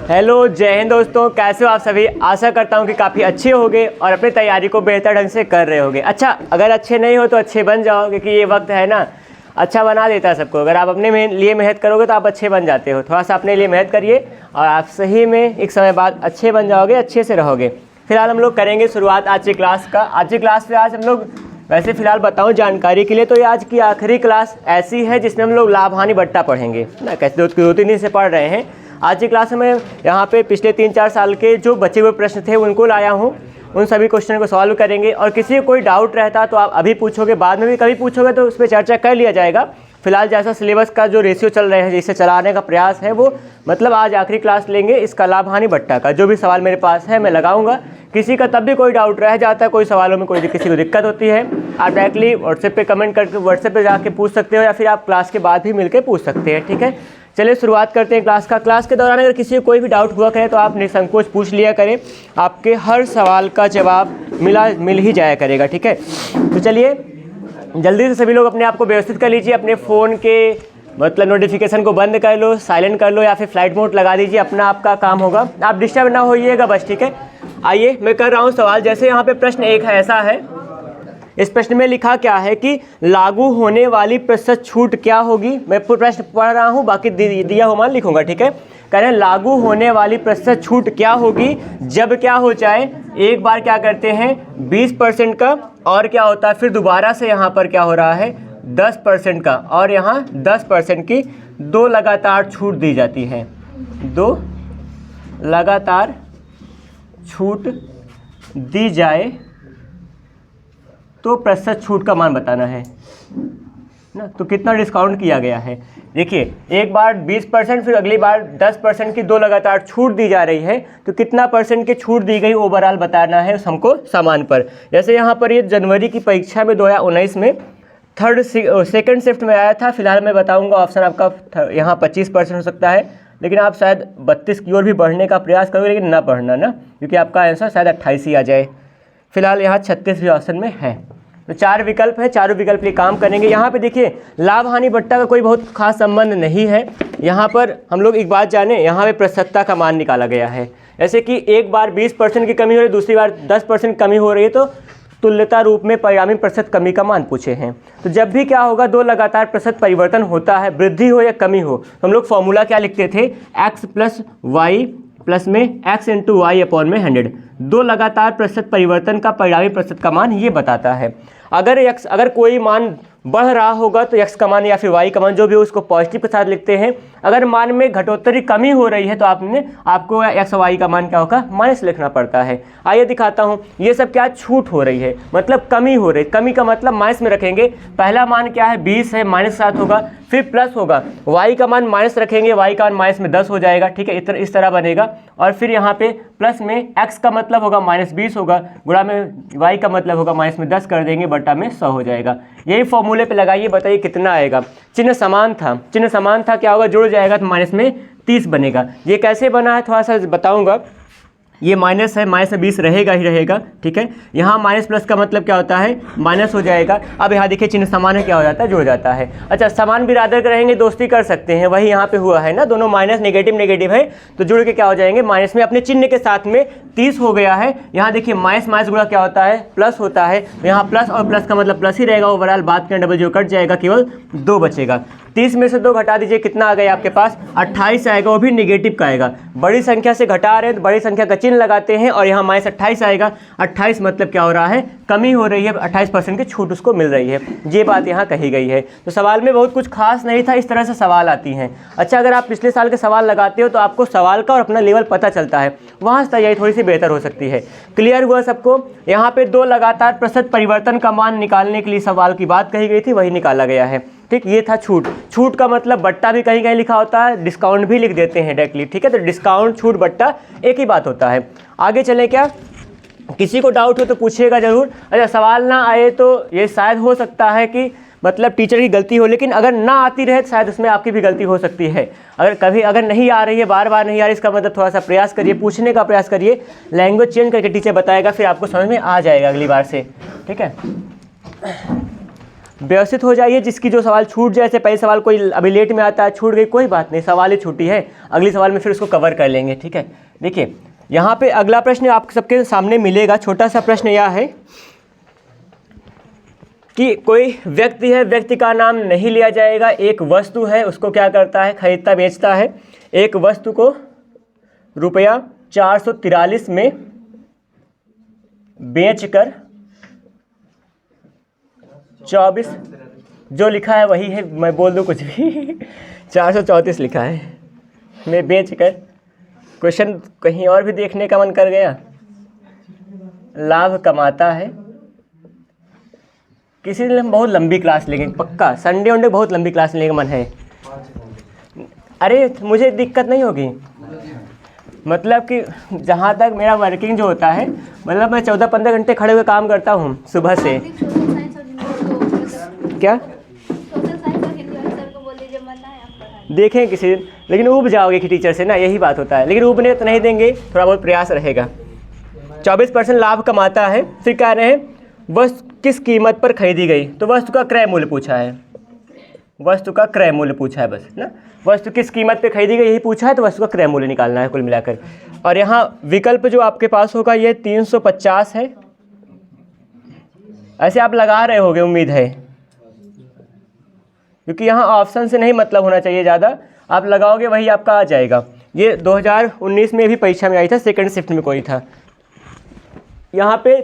Hello, जय हिंद दोस्तों, कैसे हो आप सभी। आशा करता हूँ कि काफ़ी अच्छे होंगे और अपनी तैयारी को बेहतर ढंग से कर रहे होंगे। अच्छा, अगर अच्छे नहीं हो तो अच्छे बन जाओ, क्योंकि ये वक्त है ना, अच्छा बना देता है सबको। अगर आप अपने लिए मेहनत करोगे तो आप अच्छे बन जाते हो। थोड़ा सा अपने लिए मेहनत करिए और आप सही में एक समय बाद अच्छे बन जाओगे, अच्छे से रहोगे। फिलहाल हम लोग करेंगे शुरुआत आज की क्लास का। आज की क्लास में आज हम लोग, वैसे फ़िलहाल बताऊं जानकारी के लिए, तो ये आज की आखिरी क्लास ऐसी है जिसमें हम लोग लाभ हानि बट्टा पढ़ेंगे ना। कैसे दो तीन दिन से पढ़ रहे हैं। आज की क्लास में यहाँ पे पिछले 3-4 साल के जो बचे हुए प्रश्न थे उनको लाया हूँ। उन सभी क्वेश्चन को सॉल्व करेंगे और किसी को कोई डाउट रहता तो आप अभी पूछोगे, बाद में भी कभी पूछोगे तो उस पर चर्चा कर लिया जाएगा। फिलहाल जैसा सिलेबस का जो रेशियो चल रहे हैं, जिसे चलाने का प्रयास है, वो मतलब आज आखिरी क्लास लेंगे इसका लाभ हानि बट्टा का। जो भी सवाल मेरे पास है मैं लगाऊंगा। किसी का तब भी कोई डाउट रह जाता है, कोई सवालों में कोई किसी को दिक्कत होती है, आप डायरेक्टली व्हाट्सएप पे कमेंट करके व्हाट्सएप पे जाके पूछ सकते हो, या फिर आप क्लास के बाद भी मिलकर पूछ सकते हैं। ठीक है, चलिए शुरुआत करते हैं क्लास का। क्लास के दौरान अगर किसी को कोई भी डाउट हुआ करे तो आप निसंकोच पूछ लिया करें, आपके हर सवाल का जवाब मिल ही जाया करेगा। ठीक है, तो चलिए जल्दी से सभी लोग अपने आप को व्यवस्थित कर लीजिए। अपने फ़ोन के मतलब नोटिफिकेशन को बंद कर लो, साइलेंट कर लो, या फिर फ्लाइट मोड लगा दीजिए। अपना आपका काम होगा, आप डिस्टर्ब ना होइएगा बस। ठीक है, आइए मैं कर रहा हूँ सवाल। जैसे यहाँ पे प्रश्न एक है, ऐसा है। इस प्रश्न में लिखा क्या है कि लागू होने वाली प्रतिशत छूट क्या होगी। मैं प्रश्न पढ़ रहा हूँ, बाकी दिया हुआ मान लिखूंगा। ठीक है, कह रहे हैं लागू होने वाली प्रतिशत छूट क्या होगी जब क्या हो जाए, एक बार क्या करते हैं 20% का, और क्या होता है फिर दोबारा से यहाँ पर क्या हो रहा है 10% का, और यहाँ 10% की दो लगातार छूट दी जाती है। दो लगातार छूट दी जाए तो प्रतिशत छूट का मान बताना है ना। तो कितना डिस्काउंट किया गया है, देखिए एक बार 20%, फिर अगली बार 10% की दो लगातार छूट दी जा रही है, तो कितना परसेंट की छूट दी गई ओवरऑल बताना है हमको सामान पर। जैसे यहाँ पर ये जनवरी की परीक्षा में 2019 में सेकंड शिफ्ट में आया था। फिलहाल मैं बताऊँगा ऑप्शन आपका यहाँ 25% हो सकता है, लेकिन आप शायद 32 की ओर भी बढ़ने का प्रयास करोगे, लेकिन ना बढ़ना ना, क्योंकि आपका आंसर शायद 28 ही आ जाए। फिलहाल यहाँ 36 भी ऑप्शन में है। तो 4 विकल्प है, चारों विकल्प लिए काम करेंगे। यहाँ पे देखिए लाभ हानि बट्टा का कोई बहुत खास संबंध नहीं है। यहाँ पर हम लोग एक बात जाने, यहाँ पे प्रतिशतता का मान निकाला गया है। जैसे कि एक बार 20% की कमी हो रही है, दूसरी बार 10% कमी हो रही है, तो तुल्यता रूप में परिणामी प्रतिशत कमी का मान पूछे हैं। तो जब भी क्या होगा, दो लगातार प्रतिशत परिवर्तन होता है, वृद्धि हो या कमी हो, तो हम लोग फॉर्मूला क्या लिखते थे, x + y प्लस में x × y/100। दो लगातार प्रतिशत परिवर्तन का परिणामी प्रतिशत का मान ये बताता है। अगर कोई मान बढ़ रहा होगा तो x का मान या फिर y का मान जो भी हो उसको पॉजिटिव के साथ लिखते हैं। अगर मान में घटोत्तरी कमी हो रही है तो आपको x और y का मान क्या होगा, माइनस लिखना पड़ता है। आइए दिखाता हूँ। ये सब क्या छूट हो रही है, मतलब कमी हो रही है। कमी का मतलब माइनस में रखेंगे। पहला मान क्या है 20 है, -7 होगा, फिर प्लस होगा, y का मान माइनस रखेंगे, y का मान माइनस में 10 हो जाएगा। ठीक है, इस तरह बनेगा। और फिर यहाँ पे प्लस में x का मतलब होगा -20 होगा, गुणा में y का मतलब होगा माइनस में 10 कर देंगे, बटा में 100 हो जाएगा। यही फॉर्मूले पे लगाइए, बताइए कितना आएगा। चिन्ह समान था, क्या होगा, जुड़ जाएगा तो माइनस में 30 बनेगा। ये कैसे बना है थोड़ा सा बताऊंगा। ये माइनस है, माइनस में 20 रहेगा ही रहेगा। ठीक है, यहाँ माइनस प्लस का मतलब क्या होता है, माइनस हो जाएगा। अब यहाँ देखिए चिन्ह समान है, क्या हो जाता है, जुड़ जाता है। अच्छा, समान बिरादर के रहेंगे, दोस्ती कर सकते हैं, वही यहाँ पे हुआ है ना। दोनों माइनस नेगेटिव है, तो जुड़ के क्या हो जाएंगे, माइनस में अपने चिन्ह के साथ में 30 हो गया है। यहाँ देखिए माइनस माइनस गुणा क्या होता है, प्लस होता है। यहाँ प्लस और प्लस का मतलब प्लस ही रहेगा। ओवरऑल बात करें, डबल जीरो कट जाएगा, केवल 2 बचेगा। 30 में से 2 घटा दीजिए, कितना आ गया आपके पास, 28 आएगा, वो भी नेगेटिव का आएगा। बड़ी संख्या से घटा रहे हैं तो बड़ी संख्या का चिन्ह लगाते हैं, और यहाँ -28 आएगा। 28 मतलब क्या हो रहा है, कमी हो रही है, 28% की छूट उसको मिल रही है। ये बात यहाँ कही गई है। तो सवाल में बहुत कुछ खास नहीं था, इस तरह से सवाल आती हैं। अच्छा, अगर आप पिछले साल के सवाल लगाते हो तो आपको सवाल का और अपना लेवल पता चलता है, वहाँ से तैयारी थोड़ी सी बेहतर हो सकती है। क्लियर हुआ सबको। यहाँ पे दो लगातार प्रतिशत परिवर्तन का मान निकालने के लिए सवाल की बात कही गई थी, वही निकाला गया है। ठीक, ये था छूट का मतलब बट्टा भी कहीं कहीं लिखा होता है, डिस्काउंट भी लिख देते हैं डायरेक्टली। ठीक है, तो डिस्काउंट छूट बट्टा एक ही बात होता है। आगे चले, क्या किसी को डाउट हो तो पूछिएगा जरूर। अच्छा, सवाल ना आए तो ये शायद हो सकता है कि मतलब टीचर की गलती हो, लेकिन अगर ना आती रहे तो शायद उसमें आपकी भी गलती हो सकती है। अगर नहीं आ रही है, बार बार नहीं आ रही, इसका मतलब थोड़ा सा प्रयास करिए, पूछने का प्रयास करिए। लैंग्वेज चेंज करके टीचर बताएगा, फिर आपको समझ में आ जाएगा अगली बार से। ठीक है, व्यवस्थित हो जाइए, जिसकी जो सवाल छूट जाए, जैसे पहले सवाल कोई अभी लेट में आता है, छूट गई, कोई बात नहीं, सवाल ही छूटी है, अगली सवाल में फिर उसको कवर कर लेंगे, ठीक है। देखिए यहाँ पे अगला प्रश्न आप सबके सामने मिलेगा, छोटा सा प्रश्न यह है कि कोई व्यक्ति है, व्यक्ति का नाम नहीं लिया जाएगा, एक वस्तु है, उसको क्या करता है, खरीदता बेचता है। एक वस्तु को रुपया 443 में बेचकर 24, जो लिखा है वही है, मैं बोल दूं कुछ भी 434 लिखा है, मैं बेचकर, क्वेश्चन कहीं और भी देखने का मन कर गया, लाभ कमाता है। किसी दिन बहुत लंबी क्लास लेंगे, पक्का संडे वनडे बहुत लंबी क्लास लेने का मन है। अरे मुझे दिक्कत नहीं होगी, मतलब कि जहाँ तक मेरा वर्किंग जो होता है, मतलब मैं 14-15 घंटे खड़े हुए काम करता हूँ सुबह से। क्या देखें किसी दिन, लेकिन ऊब जाओगे कि टीचर से ना, यही बात होता है। लेकिन ऊबने तो नहीं देंगे, थोड़ा बहुत प्रयास रहेगा। 24% लाभ कमाता है। फिर कह रहे हैं वस्तु किस कीमत पर खरीदी गई, तो वस्तु का क्रय मूल्य पूछा है, वस्तु का क्रय मूल्य पूछा है, बस ना, वस्तु किस कीमत पे खरीदी गई यही पूछा है, तो वस्तु का क्रय मूल्य निकालना है कुल मिलाकर। और यहाँ विकल्प जो आपके पास होगा ये 350 है, ऐसे आप लगा रहे होगे उम्मीद है, क्योंकि यहाँ ऑप्शन से नहीं मतलब होना चाहिए ज़्यादा, आप लगाओगे वही आपका आ जाएगा। ये 2019 में भी परीक्षा में आई था, सेकंड शिफ्ट में कोई था। यहाँ पे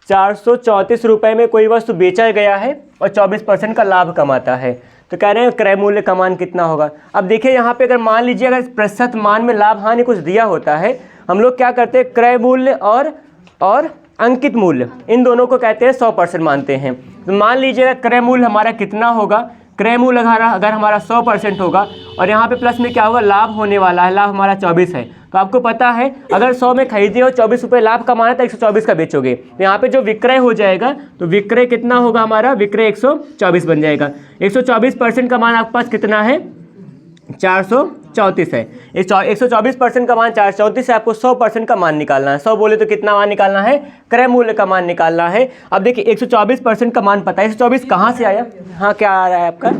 434 रुपये में कोई वस्तु बेचा गया है और 24% का लाभ कमाता है, तो कह रहे हैं क्रय मूल्य का मान कितना होगा। अब देखिए यहाँ पे अगर मान लीजिए अगर प्रतिशत मान में लाभ हानि कुछ दिया होता है, हम लोग क्या करते हैं, क्रय मूल्य और अंकित मूल्य इन दोनों को कहते हैं 100% मानते हैं। तो मान लीजिएगा क्रय मूल्य हमारा कितना होगा, क्रय मूल्य अगर हमारा 100% होगा और यहाँ पे प्लस में क्या होगा, लाभ होने वाला है, लाभ हमारा 24 है। तो आपको पता है अगर 100 में खरीदे हो 24 रुपये लाभ कमाना तो 124 का बेचोगे, तो यहाँ पे जो विक्रय हो जाएगा, तो विक्रय कितना होगा हमारा, विक्रय 124 बन जाएगा। 124% का मान आपके पास कितना है, 434 है। 124% का मान 434 है, आपको 100% का मान निकालना है। 100 बोले तो कितना मान निकालना है, क्रय मूल्य का मान निकालना है। अब देखिए 124% का मान पता है, 124 कहाँ से आया, हाँ क्या आ रहा है आपका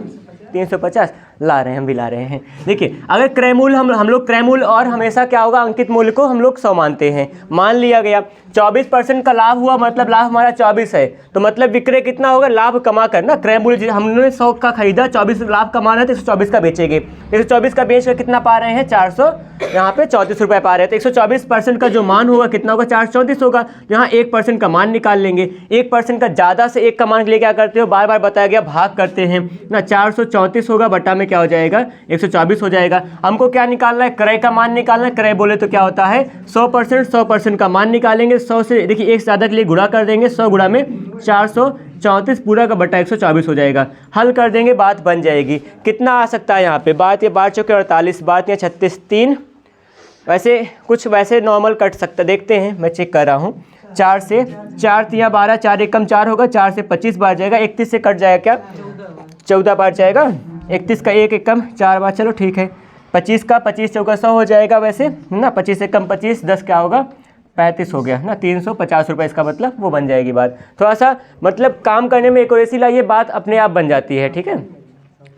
350 ला रहे हैं, हम भी ला रहे हैं। देखिए अगर क्रय मूल्य हम लोग क्रय मूल्य और हमेशा क्या होगा, अंकित मूल्य को हम लोग 100 मानते हैं, मान लिया गया। 24% का लाभ हुआ, मतलब लाभ हमारा 24 है, तो मतलब विक्रय कितना होगा, लाभ कमा कर ना, क्रय मूल्य हमने 100 का खरीदा, 24 लाभ कमाना है तो 124 का बेचेंगे। 124 का बेच कर कितना पा रहे हैं, 400 यहाँ पे 34 रुपये पा रहे हैं। तो 124% का जो मान होगा कितना होगा, 434 होगा। यहाँ 1% का मान निकाल लेंगे। 1% का ज़्यादा से 1 का मान के लिए क्या करते हो, बार बार बताया गया, भाग करते हैं ना। 434 होगा बटा में क्या हो जाएगा, 124 हो जाएगा। हमको क्या निकालना है, क्रय का मान निकालना है। क्रय बोले तो क्या होता है 100% का मान निकालेंगे। 100 से देखिए एक से ज़्यादा के लिए गुणा कर देंगे, 100 गुणा में 434 पूरा का बटा 124 हो जाएगा। हल कर देंगे, बात बन जाएगी। कितना आ सकता है यहाँ पे, बात ये 12 चौके 48, बात या 36 3, वैसे कुछ वैसे नॉर्मल कट सकता, देखते हैं, मैं चेक कर रहा हूँ। 4 से 4 तिया 12, 4 एकम 4 होगा, 4 से 25 बार जाएगा, 31 से कट जाएगा क्या, 14 बार जाएगा। 31 का 1 एकम 4 बार, चलो ठीक है। 25 का 25 चौका 100 हो जाएगा वैसे ना, 25 एकम 25, 10 क्या होगा 35 हो गया ना, 350 रुपये इसका मतलब वो बन जाएगी बात। थोड़ा सा मतलब काम करने में एक्यूरेसी लाइए, बात अपने आप बन जाती है, ठीक है।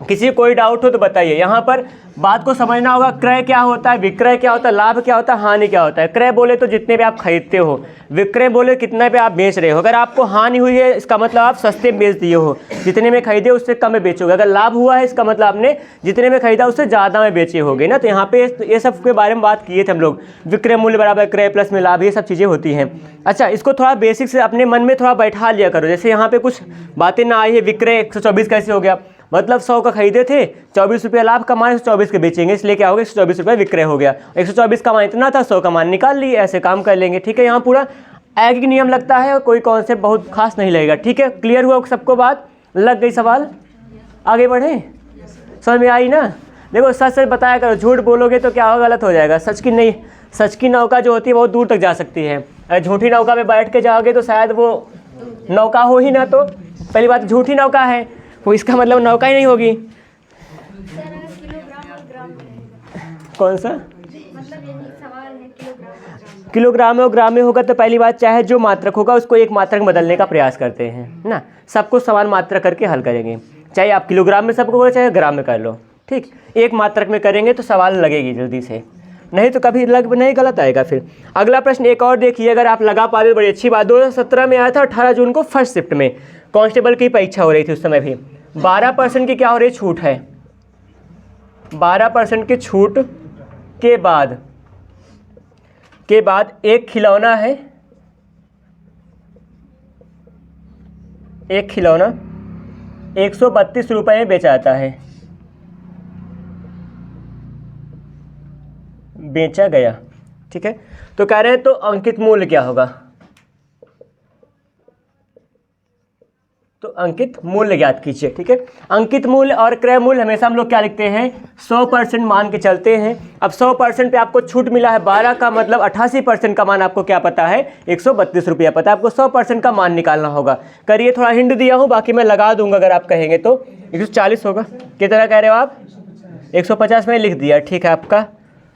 किसी कोई डाउट हो तो बताइए। यहाँ पर बात को समझना होगा, क्रय क्या होता है, विक्रय क्या होता है, लाभ क्या होता है, हानि क्या होता है। क्रय बोले तो जितने पे आप खरीदते हो, विक्रय बोले कितने पे आप बेच रहे हो। अगर आपको हानि हुई है इसका मतलब आप सस्ते में बेच दिए हो, जितने में खरीदे उससे कम में बेचोगे। अगर लाभ हुआ है इसका मतलब आपने जितने में खरीदा उससे ज़्यादा में बेचे होगे ना। तो यहाँ पे ये सब के बारे में बात किए थे हम लोग, विक्रय मूल्य बराबर क्रय प्लस में लाभ, ये सब चीज़ें होती हैं। अच्छा, इसको थोड़ा बेसिक से अपने मन में थोड़ा बैठा लिया करो। जैसे यहाँ पे कुछ बातें ना आई है, विक्रय 124 कैसे हो गया, मतलब 100 का खरीदे थे, 24 रुपये लाभ कमाए, 124 के बेचेंगे, इसलिए क्या हो गया 124 रुपये विक्रय हो गया। 124 का मान इतना था, 100 का मान निकाल लिए, ऐसे काम कर लेंगे, ठीक है। यहाँ पूरा एक ही नियम लगता है, कोई कॉन्सेप्ट बहुत खास नहीं लगेगा, ठीक है। क्लियर हुआ सबको बात, लग गई सवाल, आगे बढ़े, समझ में आई ना। देखो सच सच बताया करो, झूठ बोलोगे तो क्या होगा, गलत हो जाएगा। सच की नौका जो होती है बहुत दूर तक जा सकती है। अगर झूठी नौका में बैठ के जाओगे तो शायद वो नौका हो ही ना। तो पहली बात झूठी नौका है वो, इसका मतलब नौका ही नहीं होगी। कौन सा मतलब यही सवाल है किलोग्राम किलोग्राम में और ग्राम में होगा तो पहली बात चाहे जो मात्रक होगा उसको एक मात्रक में बदलने का प्रयास करते हैं ना, सबको समान मात्रक करके हल करेंगे, चाहे आप किलोग्राम में सबको करो चाहे ग्राम में कर लो, ठीक। एक मात्रक में करेंगे तो सवाल लगेगी जल्दी से, नहीं तो कभी लग नहीं, गलत आएगा फिर। अगला प्रश्न एक और देखिए, अगर आप लगा पा रहे तो बड़ी अच्छी बात। 2017 में आया था 18 जून को फर्स्ट शिफ्ट में, कांस्टेबल की परीक्षा हो रही थी उस समय भी। 12% की क्या हो रही है, छूट है। 12% की छूट के बाद एक खिलौना है, एक खिलौना 132 रुपये में बेचा जाता है, बेचा गया, ठीक है। तो कह रहे हैं तो अंकित मूल्य क्या होगा, तो अंकित मूल्य ज्ञात कीजिए, ठीक है। अंकित मूल्य और क्रय मूल्य हमेशा हम लोग क्या लिखते हैं, 100% मान के चलते हैं। अब 100% पे आपको छूट मिला है 12 का मतलब 88% का मान आपको क्या पता है, 132 रुपया पता है, आपको 100% का मान निकालना होगा। करिए, थोड़ा हिंट दिया हूँ, बाकी मैं लगा दूंगा अगर आप कहेंगे तो। 140 होगा, कितना कह रहे हो आप, 150 में लिख दिया, ठीक है, आपका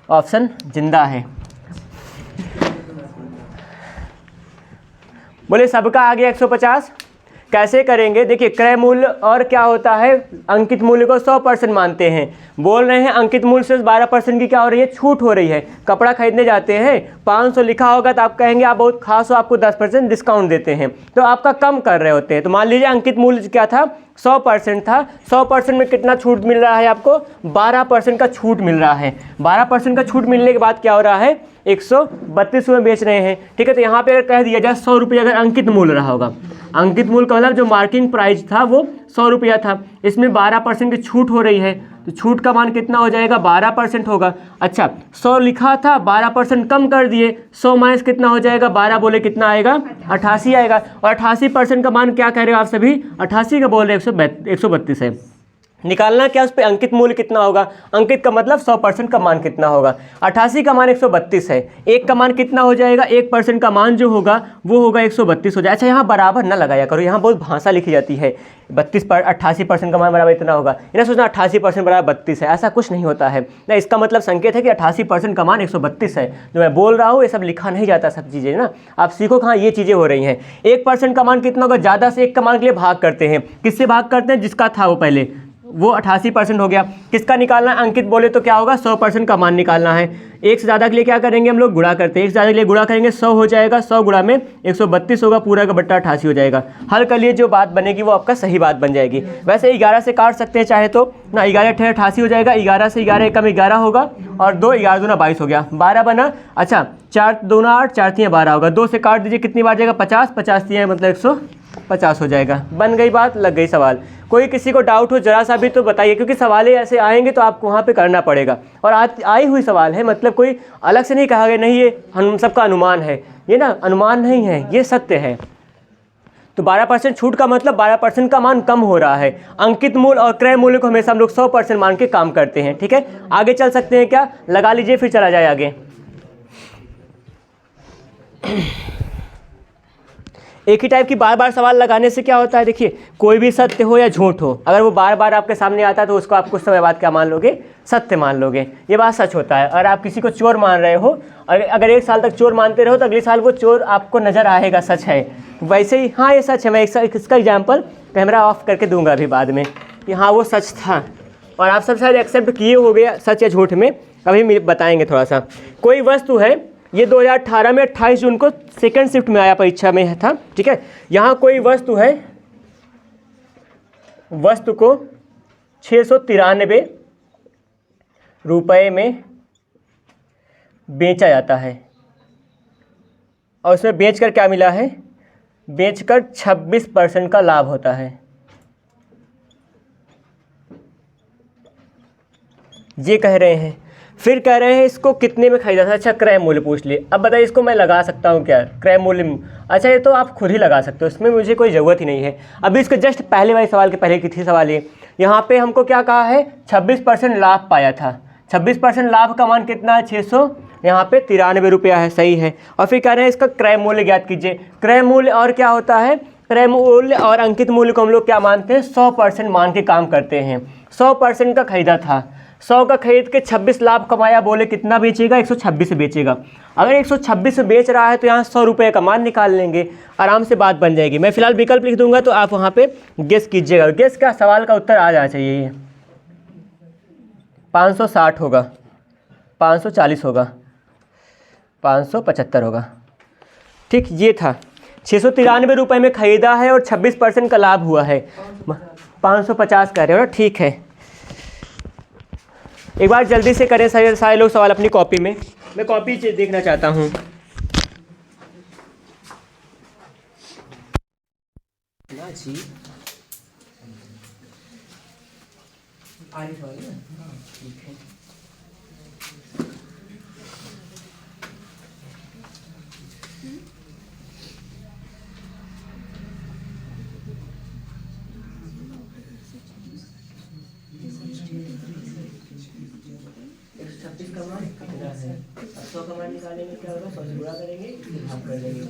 ऑप्शन जिंदा है। बोले सबका आ गया 150, कैसे करेंगे, देखिए क्रय मूल्य और क्या होता है, अंकित मूल्य को 100% मानते हैं। बोल रहे हैं अंकित मूल्य से 12% की क्या हो रही है, छूट हो रही है। कपड़ा खरीदने जाते हैं 500 लिखा होगा तो आप कहेंगे आप बहुत खास हो, आपको 10% डिस्काउंट देते हैं, तो आपका कम कर रहे होते हैं। तो मान लीजिए अंकित मूल्य क्या था, 100% था, 100% में कितना छूट मिल रहा है आपको, 12% का छूट मिल रहा है। 12% का छूट मिलने के बाद क्या हो रहा है, 132 में बेच रहे हैं, ठीक है। तो यहाँ पे अगर कह दिया जाए 100 रुपये अगर अंकित मूल्य रहा होगा, अंकित मूल्य का मतलब जो मार्किंग प्राइस था वो 100 रुपया था, इसमें 12% की छूट हो रही है, तो छूट का मान कितना हो जाएगा, 12% होगा। अच्छा 100 लिखा था, 12% कम कर दिए, 100 माइनस कितना हो जाएगा, 12 बोले कितना आएगा, 88 आएगा। और 88% का मान क्या कह रहे हो आप सभी, 88 का बोल रहे 132 है। निकालना क्या उस पर, अंकित मूल्य कितना होगा, अंकित का मतलब 100% का मान कितना होगा, 88 का मान 132 है, एक का मान कितना हो जाएगा, 1% का मान जो होगा वो होगा 132 हो जाएगा। अच्छा यहाँ बराबर ना लगाया करो, यहाँ बहुत भाषा लिखी जाती है, 88% का मान बराबर इतना होगा, इन्हें सोचना 88% बराबर 32 है, ऐसा कुछ नहीं होता है ना। इसका मतलब संकेत है कि 88% का मान 132 है। जो मैं बोल रहा हूँ ये सब लिखा नहीं जाता, सब चीज़ें ना, आप सीखो कहाँ ये चीज़ें हो रही हैं। 1% का मान कितना होगा, ज़्यादा से एक का मान के लिए भाग करते हैं, किससे भाग करते हैं, जिसका था वो पहले, वो 88% हो गया। किसका निकालना है, अंकित बोले तो क्या होगा, 100% का मान निकालना है। एक से ज़्यादा के लिए क्या करेंगे हम लोग, गुणा करते हैं, एक से ज़्यादा के लिए गुणा करेंगे, 100 हो जाएगा, 100 गुणा में 132 होगा, पूरा का बट्टा 88 हो जाएगा। हल कर लिए, जो बात बनेगी वो आपका सही बात बन जाएगी। वैसे 11 से काट सकते हैं चाहे तो ना, 11 × 88 हो जाएगा, 11 से 11 कम 11 होगा, और 2 11 दूना 22 हो गया, 12 बना। अच्छा 4 दूना 8, 4 3 12 होगा, 2 से काट दीजिए, कितनी बार जाएगा, 50, 50 3 मतलब 150 हो जाएगा। बन गई बात, लग गई सवाल। कोई किसी को डाउट हो जरा सा भी तो बताइए, क्योंकि सवालें ऐसे आएंगे तो आपको वहाँ पे करना पड़ेगा, और आज आई हुई सवाल है, मतलब कोई अलग से नहीं कहा गया, नहीं ये हम सबका अनुमान है, ये ना अनुमान नहीं है, ये सत्य है। तो 12% छूट का मतलब 12% का मान कम हो रहा है। अंकित मूल्य और क्रय मूल्य को हमेशा हम लोग 100% मान के काम करते हैं, ठीक है। आगे चल सकते हैं क्या, लगा लीजिए फिर चला जाए आगे। एक ही टाइप की बार बार सवाल लगाने से क्या होता है, देखिए कोई भी सत्य हो या झूठ हो, अगर वो बार बार आपके सामने आता है तो उसको आप कुछ समय बाद क्या मान लोगे, सत्य मान लोगे। ये बात सच होता है। और आप किसी को चोर मान रहे हो, अगर 1 साल तक चोर मानते रहो तो अगले साल वो चोर आपको नज़र आएगा, सच है। वैसे ही हाँ ये सच है, मैं इसका एग्जाम्पल कैमरा ऑफ करके दूंगा अभी बाद में कि हाँ वो सच था, और आप सब शायद एक्सेप्ट किए हो गया सच या झूठ में, अभी बताएंगे थोड़ा सा। कोई वस्तु है, ये 2018 में 28 जून को सेकंड शिफ्ट में आया, परीक्षा में था, ठीक है। यहाँ कोई वस्तु है, वस्तु को 693 रुपये में बेचा जाता है, और उसमें बेचकर क्या मिला है, बेचकर 26% का लाभ होता है। ये कह रहे हैं, फिर कह रहे हैं इसको कितने में खरीदा था। अच्छा क्रय मूल्य पूछ लिए, अब बताइए इसको मैं लगा सकता हूँ क्या, क्रय मूल्य। अच्छा ये तो आप खुद ही लगा सकते हो, इसमें मुझे कोई ज़रूरत ही नहीं है। अभी इसके जस्ट पहले वाले सवाल के पहले की थी सवाल ये, यहाँ पे हमको क्या कहा है, 26% लाभ पाया था। 26% लाभ का मान कितना है, 600 यहाँ पे 93 रुपया है, सही है। और फिर कह रहे हैं इसका क्रय मूल्य ज्ञात कीजिए। क्रय मूल्य और क्या होता है, क्रय मूल्य और अंकित मूल्य को हम लोग क्या मानते हैं, 100% मान के काम करते हैं। 100% का खरीदा था, 100 का खरीद के 26 लाभ कमाया, बोले कितना बेचेगा, 126 बेचेगा। अगर 126 बेच रहा है तो यहाँ 100 रुपये का मान निकाल लेंगे, आराम से बात बन जाएगी। मैं फिलहाल विकल्प लिख दूंगा तो आप वहाँ पे गेस कीजिएगा। गेस का सवाल का उत्तर आ जाना चाहिए। ये 560 होगा, 540 होगा, 575 होगा। ठीक, ये था 693 रुपये में ख़रीदा है और 26% का लाभ हुआ है, 550 कह रहे हो ना। ठीक है, एक बार जल्दी से करें सारे लोग सवाल अपनी कॉपी में। मैं कॉपी देखना चाहता हूँ। निकालेंगे क्या होगा, 100 से गुणा करेंगे, भाग कर देंगे,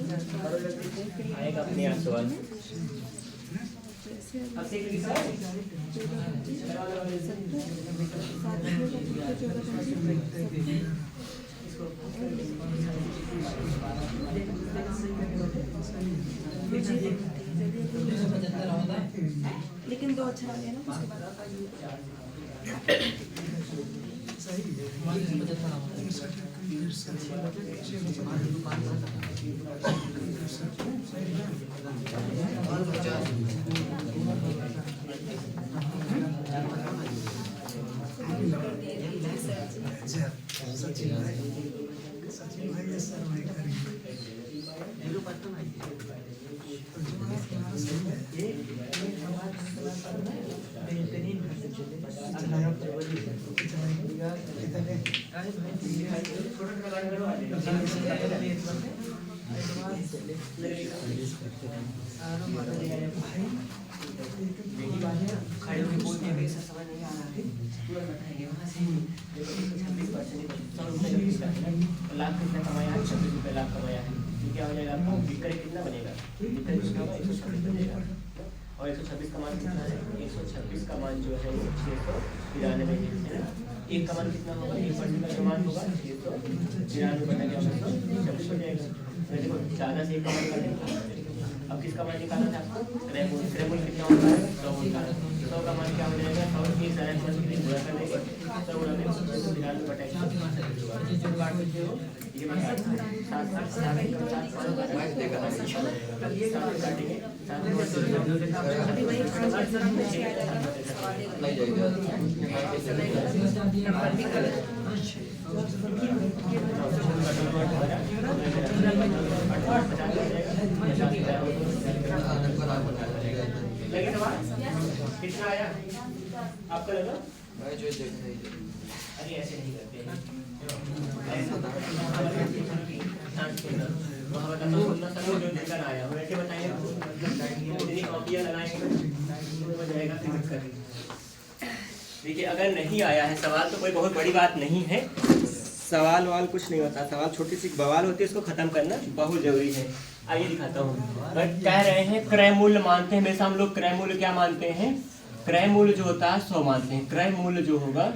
आएगा अपने आप सवाल। लेकिन 2 अच्छा आ गया ना। लाख कितना कमाया है, 26 रुपये लाख कमाया है। क्या हो जाएगा आपको, विक्रय कितना बनेगा, विक्रय कितना होगा, 126 बनेगा। और 126 का मान कितना है, 126 का मान जो है वो 693 है ना। एक का मान कितना होगा, 1% का जो मान होगा 693 बटा क्या होगा, 126 हो जाएगा। देखो ज़्यादा से एक का मान कर देंगे। अब किसका मान निकालना था आपको, क्रय मूल्य। क्रय मूल्य कितना होता है, 100 होता है। 100 का मान क्या हो जाएगा, 100 की 100 के लिए गुणा कर देंगे, 100 गुणा में 693 बटा 126। ये कितना आया आपका लगा? अरे ऐसे नहीं करते हैं। देखिए अगर नहीं आया है सवाल तो कोई बहुत बड़ी बात नहीं है, सवाल वाल कुछ नहीं होता, सवाल छोटी सी बवाल होती है, उसको खत्म करना बहुत जरूरी है। आइए दिखाता हूँ। कह रहे हैं क्रय मूल्य मानते हैं, हमेशा हम लोग क्रय मूल्य क्या मानते हैं, क्रय मूल्य जो होता है 100 मानते हैं। क्रय मूल्य जो होगा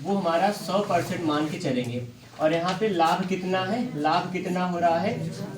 वो हमारा 100% मान के चलेंगे। और यहाँ पे लाभ कितना है, लाभ कितना हो रहा है,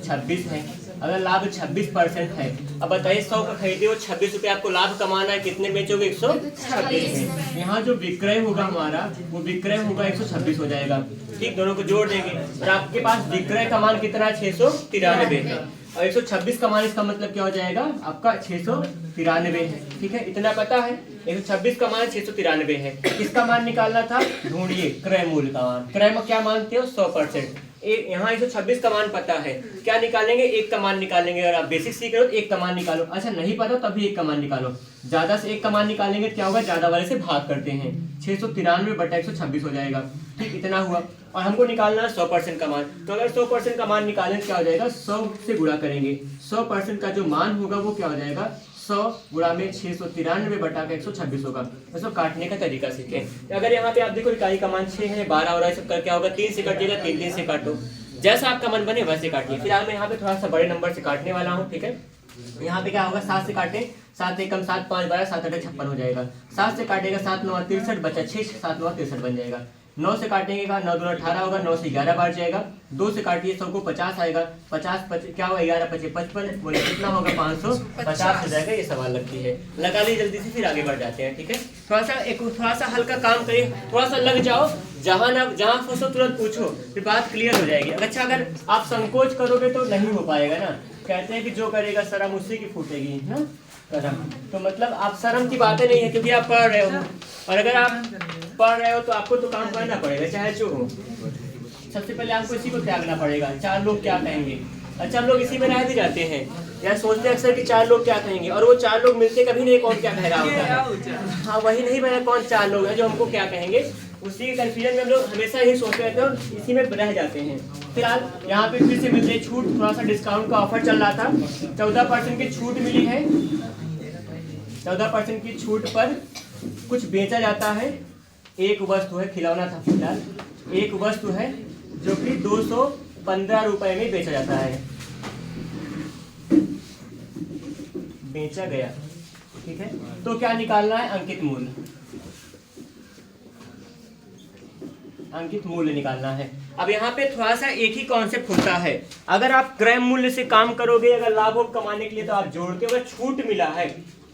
26 है। अगर लाभ 26% है, अब बताइए 100 का खरीदे हो, 26 रुपये आपको लाभ कमाना है, कितने बेचोगे, 126 है। यहाँ जो विक्रय होगा हमारा वो विक्रय होगा 126 हो जाएगा। ठीक, दोनों को जोड़ देंगे और आपके पास विक्रय का मान कितना है, 693 है। और 126 का मान, इसका मतलब क्या हो जाएगा आपका 693 है। ठीक है, इतना पता है, 126 का मान 693 है। किसका मान निकालना था, ढूंढिए क्रय मूल्य का मान। क्रय में क्या मानते हो, 100%। यहाँ 126 का मान पता है, क्या निकालेंगे, एक का मान निकालेंगे। अगर आप बेसिक सीख रहे हो तो एक का मान निकालो, अच्छा नहीं पता तभी एक का मान निकालो। ज्यादा से एक का मान निकालेंगे क्या होगा, ज्यादा वाले से भाग करते हैं, 693 बटा 126 हो जाएगा। ठीक, इतना हुआ। और हमको निकालना है 100% का मान, तो अगर 100% का मान निकालें क्या हो जाएगा, 100 से गुणा करेंगे। 100% का जो मान होगा वो क्या हो जाएगा, 100 गुणा में 693 बटा का 126 होगा। इसको काटने का तरीका सीखें। अगर यहाँ पे आप देखो इकाई का मान 6 है, 12 हो रहा है, सब कर क्या होगा, 3 से कटिएगा, 3 से काटो, जैसा आपका मन बने वैसे काटिए। फिलहाल मैं यहाँ पे थोड़ा सा बड़े नंबर से काटने वाला हूँ। ठीक है, यहाँ पे क्या होगा, 7 से काटे, 7 एकम 7, 5 12, 7 8 56 हो जाएगा। 7 से काटेगा 7 9 63 बचा 6, 7 9 63 बन जाएगा। 9 से काटेंगे का 9 2 18 होगा, 9 से 11 बार जाएगा। 2 से काटिए 100 को 50 आएगा, 50 क्या होगा 11 25 55, बोले कितना होगा 550 हो जाएगा। ये सवाल लगती है, लगा ली जल्दी से, फिर आगे बढ़ जाते हैं। ठीक है, थोड़ा सा हल्का काम करिए, थोड़ा सा लग जाओ, जहाँ फंसो तुरंत पूछो, फिर बात क्लियर हो जाएगी। अच्छा अगर आप संकोच करोगे तो नहीं हो पाएगा ना, कहते हैं कि जो करेगा शर्म उसी की फूटेगी ना करम। तो मतलब आप शर्म की बातें नहीं है, क्योंकि आप पढ़ रहे हो, और अगर आप पढ़ रहे हो तो आपको तो काम करना पड़ेगा चाहे जो हो। सबसे पहले आपको इसी को त्यागना पड़ेगा, 4 लोग क्या कहेंगे। अच्छा हम लोग इसी में रह भी जाते हैं, या सोचते हैं अक्सर कि 4 लोग क्या कहेंगे, और वो 4 लोग मिलते कभी नहीं कौन क्या कह रहा होता है। हाँ वही नहीं पता कौन 4 लोग हैं जो हमको क्या कहेंगे, उसी के कंफ्यूजन में हम लोग हमेशा यही सोचते रहते हैं और इसी में रह जाते हैं। फिलहाल यहाँ पे फिर से मिलते हैं छूट, थोड़ा सा डिस्काउंट का ऑफर चल रहा था, 14% की छूट मिली है। 14% की छूट पर कुछ बेचा जाता है। एक वस्तु है, खिलौना था फिलहाल, एक वस्तु है जो कि 215 रुपए में बेचा जाता है, बेचा गया। ठीक है, तो क्या निकालना है, अंकित मूल्य, अंकित मूल्य निकालना है। अब यहाँ पे थोड़ा सा एक ही कॉन्सेप्ट होता है, अगर आप क्रय मूल्य से काम करोगे, अगर लाभ कमाने के लिए तो आप जोड़ते हो, अगर छूट मिला है,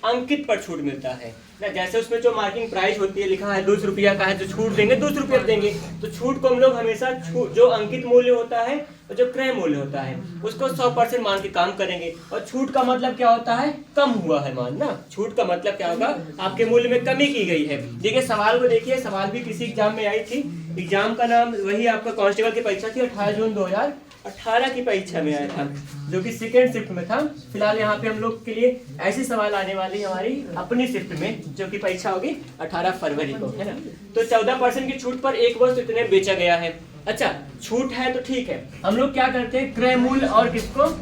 अंकित पर छूट मिलता है ना, जैसे उसमें जो मार्किंग प्राइस होती है, लिखा है 200 रुपया का है, जो छूट देंगे 200 रुपया देंगे, तो छूट को हम लोग हमेशा जो अंकित मूल्य होता है और जो क्रय मूल्य होता है उसको 100% मान के काम करेंगे। और छूट का मतलब क्या होता है, कम हुआ है मान ना, छूट का मतलब क्या होगा, आपके मूल्य में कमी की गई है। देखिए सवाल को देखिए, सवाल भी किसी एग्जाम में आई थी, एग्जाम का नाम वही आपका कांस्टेबल की परीक्षा थी, 18 जून 2018 की परीक्षा में आया था, जो कि सेकेंड शिफ्ट में था। फिलहाल यहाँ पे हम लोग के लिए ऐसे सवाल आने वाली हमारी अपनी शिफ्ट में, जो कि परीक्षा होगी 18 फरवरी को, है ना। तो 14% की छूट पर एक वस्तु इतने बेचा गया है। अच्छा छूट है तो ठीक है, हम लोग क्या करते हैं, क्रय मूल्य और किसको,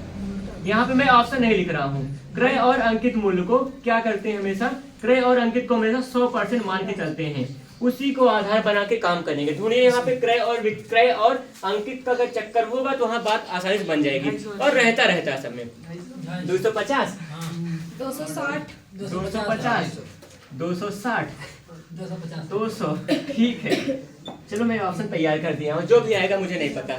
यहाँ पे मैं ऑप्शन नहीं लिख रहा हूँ, क्रय और अंकित मूल्य को क्या करते हैं, हमेशा क्रय और अंकित को हमेशा 100% मान के चलते हैं, उसी को आधार बना के काम करेंगे। ढूंढिए यहाँ पे क्रय और विक्रय और अंकित का अगर चक्कर होगा तो वहाँ बात आसानी से बन जाएगी, और रहता है सब में। 250 260 250 260 200, ठीक है, चलो मैं ऑप्शन तैयार कर दिया हूँ, जो भी आएगा मुझे नहीं पता,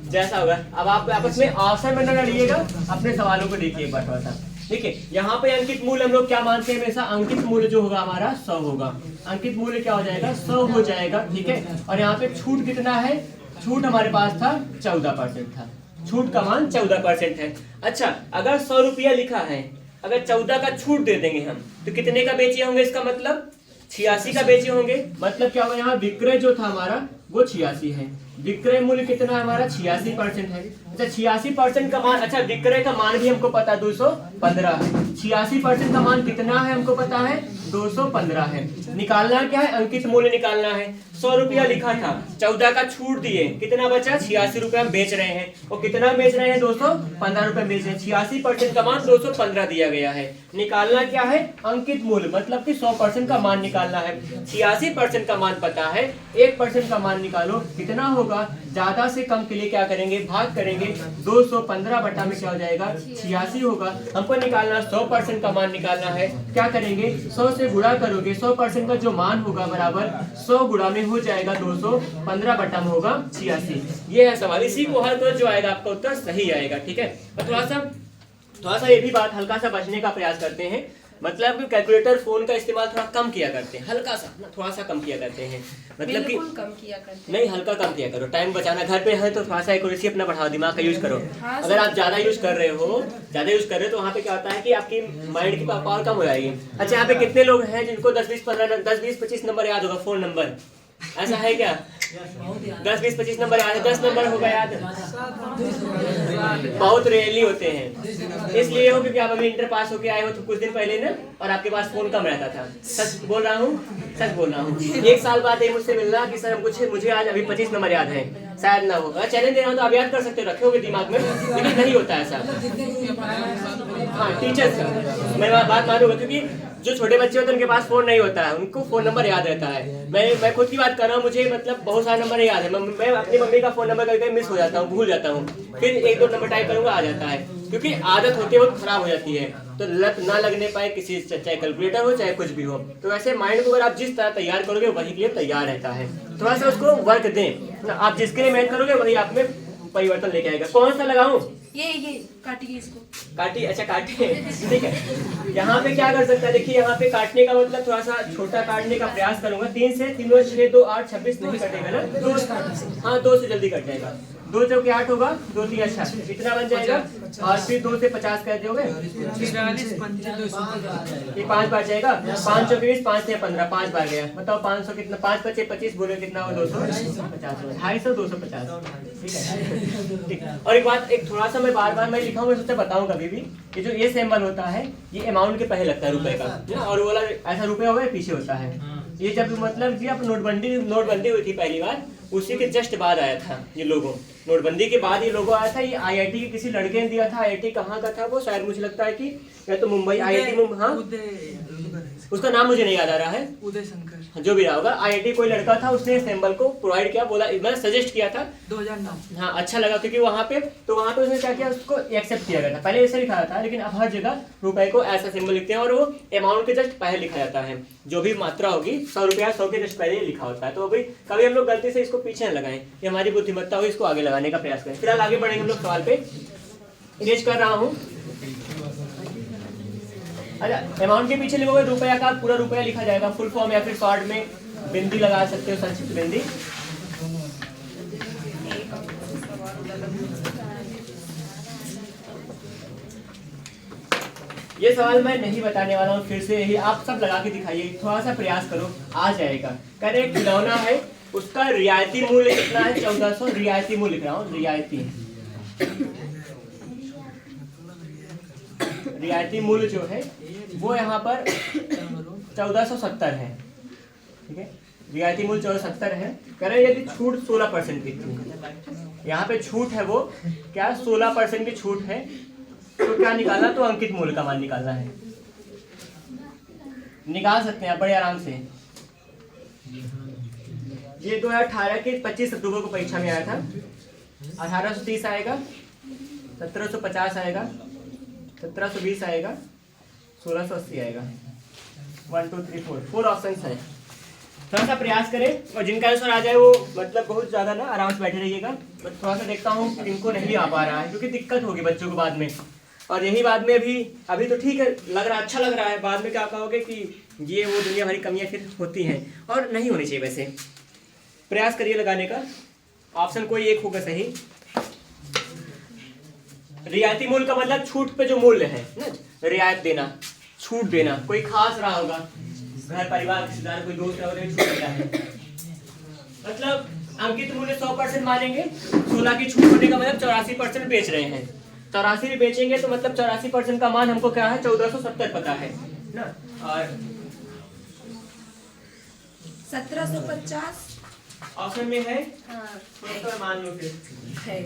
जैसा होगा। अब आप आपस में ऑप्शन में न लड़िएगा, अपने सवालों को देखिए एक बार थोड़ा सा। ठीक है, यहाँ पे अंकित मूल्य हम लोग क्या मानते हैं, हमेशा अंकित मूल्य जो होगा हमारा 100 होगा, अंकित मूल्य क्या हो जाएगा, 100 हो जाएगा। ठीक है, और यहाँ पे छूट कितना है, छूट हमारे पास था 14% था, छूट का मान 14% है। अच्छा अगर 100 रुपया लिखा है, अगर 14 का छूट दे देंगे हम, तो कितने का बेचे होंगे, इसका मतलब 86 का बेचे होंगे। मतलब क्या होगा, यहाँ विक्रय जो था हमारा वो 86 है, विक्रय मूल्य कितना है हमारा 86% है। अच्छा 86% का मान, अच्छा विक्रय का मान भी हमको पता 215 है, 86% का मान कितना है हमको पता है 215 है। निकालना क्या है, अंकित मूल्य निकालना है। 100 रुपया लिखा था, 14 का छूट दिए, कितना बचा 86 रुपया बेच रहे हैं, और कितना बेच रहे हैं 215 रुपया बेच रहे हैं, 86% का मान 215 दिया गया है। निकालना क्या है, अंकित मूल्य, मतलब कि 100% का मान निकालना है। 86% का मान पता है, 1% का मान निकालो, कितना होगा, ज्यादा से कम के लिए क्या करेंगे, भाग करेंगे, 215 बटा में क्या हो जाएगा 86 होगा। हमको निकालना 100% का मान निकालना है, क्या करेंगे 100 से गुणा करोगे, 100% का जो मान होगा बराबर 100 गुणा में हो जाएगा 215 बटा में होगा 86। ये है सवाल, इसी को हल करो, जो आएगा आपका उत्तर सही आएगा। ठीक है, और थोड़ा सा ये भी बात हल्का सा बचने का प्रयास करते हैं, मतलब कैलकुलेटर फोन का इस्तेमाल थोड़ा कम किया करते हैं, हल्का सा ना, थोड़ा सा कम किया करते हैं, मतलब कि कम किया करते नहीं हल्का कम किया करो, टाइम बचाना, घर पे है तो थोड़ा सा एक्यूरेसी अपना बढ़ाओ, दिमाग का यूज करो। अगर आप ज्यादा यूज कर रहे हो तो वहाँ पे क्या होता है कि आपकी माइंड की पावर कम हो जाएगी। अच्छा यहाँ पे कितने लोग हैं जिनको 10-20-25 नंबर याद होगा, फोन नंबर, ऐसा है क्या, 10-20-25 नंबर याद है, 10 नंबर होगा याद, बहुत रेयरली होते हैं, इसलिए हो क्योंकि आप अभी इंटर पास होके आए हो तो कुछ दिन पहले ना, और आपके पास फोन कम रहता था। सच बोल रहा हूँ, 1 साल बाद ये मुझसे मिलना कि सर मुझे आज अभी 25 नंबर याद है, शायद ना होगा, चैलेंज दे रहा हूँ तो आप याद कर सकते हो, रखे होगे दिमाग में, लेकिन नहीं होता ऐसा। हाँ टीचर्स का मैं बात मानूंगा, क्योंकि जो छोटे बच्चे होते हैं उनके पास फोन नहीं होता है, उनको फोन नंबर याद रहता है। मैं खुद की बात कर रहा हूँ, मुझे मतलब बहुत सारे नंबर याद है। मैं अपनी मम्मी का फोन नंबर करके मिस हो जाता हूँ, भूल जाता हूँ, फिर एक दो नंबर टाइप करूँगा आ जाता है, क्योंकि आदत होती है वो खराब हो जाती है। तो लत ना लगने पाए किसी, चाहे कैलकुलेटर हो चाहे कुछ भी हो। तो ऐसे माइंड को अगर आप जिस तरह तैयार करोगे वही के लिए तैयार रहता है। थोड़ा सा उसको वर्क दें, आप जिसके लिए मेहनत करोगे वही आप में परिवर्तन लेके आएगा। कौन सा लगाऊं? ये काटिए इसको। काटी, अच्छा काटिए, ठीक है। यहाँ पे क्या कर सकता है, देखिए यहाँ पे काटने का मतलब थोड़ा सा छोटा काटने का प्रयास करूंगा। 3 से 3 और 6 2 8 26 नहीं कटेगा ना, 2 हाँ 2 से जल्दी कट जाएगा। 2 चौके 8 होगा, 2 3 अच्छा इतना बन जाएगा। और फिर 2 से 50 कर दोगे, ये 5 बार जाएगा। 5 चौके 20, 5 से 15, 5 बार गया। बताओ 500 कितना, 5 बचे 25, बोले कितना हो, 250, 250, 250, ठीक है, ठीक। और एक बात, एक थोड़ा सा मैं बार मैं लिखा हूँ, मैं सोचा बताऊँ कभी भी, ये जो ये सिंबल होता है ये अमाउंट के पहले लगता है रुपए का, और वो वाला ऐसा रुपए होगा पीछे होता है। ये जब मतलब कि अब नोटबंदी हुई थी पहली बार, उसी के जस्ट बाद आया था ये लोगो। नोटबंदी के बाद ये लोगो आया था। ये आईआईटी के किसी लड़के ने दिया था। आईआईटी कहाँ का था वो, शायद मुझे लगता है कि या तो मुंबई, आईआईटी मुंबई, हाँ उसका नाम मुझे नहीं याद आ रहा है, उदय शंकर, जो भी रहा होगा। आईआईटी कोई लड़का था, उसने सिंबल को प्रोवाइड किया, बोला, मैंने सजेस्ट किया था 2009। हाँ अच्छा लगा, क्योंकि वहाँ पे उसने क्या किया, उसको एक्सेप्ट किया गया था। पहले ऐसे लिखा था, लेकिन अब हर जगह रुपए को ऐसा सिंबल लिखते हैं, और वो अमाउंट के जस्ट पहले लिखा जाता है। जो भी मात्रा होगी 100 रुपया 100 के जस्ट पहले लिखा होता है। तो अभी कभी हम लोग गलती से इसको पीछे न लगाएं, ये हमारी बुद्धिमत्ता हो, इसको आगे लगाने का प्रयास करें। फिलहाल आगे बढ़ेंगे हम लोग सवाल पे। इरेज कर रहा हूँ। अच्छा, अमाउंट के पीछे लिखोगे रुपया का पूरा रुपया लिखा जाएगा फुल फॉर्म, या फिर शॉर्ट में बिंदी लगा सकते हो, संक्षिप्त बिंदी। ये सवाल मैं नहीं बताने वाला हूँ, फिर से यही आप सब लगा के दिखाइए, थोड़ा सा प्रयास करो, आ जाएगा। कह रहे एक खिलौना है, उसका रियायती मूल्य कितना है, 1400। रियायती मूल्य लिख रहा हूँ, रियायती मूल्य जो है वो यहाँ पर 1470 है, ठीक है। रियायती मूल्य 1470 है। कह रहे यदि छूट 16% की थी, यहाँ पे छूट है वो क्या, 16% की छूट है, तो क्या निकालना, तो अंकित मूल्य का मान निकालना है। निकाल सकते हैं बड़े आराम से। ये 2018 के 25 अक्टूबर को परीक्षा में आया था। 1830 आएगा, 1750 आएगा, 1720 आएगा, 1680 आएगा। 1 2 3 4 ऑप्शन है। थोड़ा सा प्रयास करें, और जिनका आंसर आ जाए वो मतलब बहुत ज्यादा ना आराम से बैठे रहिएगा। बट थोड़ा सा देखता हूँ इनको नहीं आ पा रहा है, क्योंकि दिक्कत होगी बच्चों को बाद में। और यही बाद में अभी तो ठीक है, लग रहा अच्छा लग रहा है, बाद में क्या कहोगे कि ये वो दुनिया भरी कमियां फिर होती हैं, और नहीं होनी चाहिए। वैसे प्रयास करिए लगाने का, ऑप्शन कोई एक होगा सही। रियायती मूल्य का मतलब छूट पे जो मूल्य है ना, रियायत देना, छूट देना। कोई खास रहा होगा, घर परिवार रिश्तेदार कोई दोस्त रहा, छूट देता है, मतलब अंकित मूल्य 100% मानेंगे। 16 की छूट होने का मतलब 84% बेच रहे हैं। 84 बेचेंगे तो मतलब 84% का मान हमको क्या है, 1470 पता है ना। और 1750 ऑप्शन में है, हाँ तो मान लो फिर है।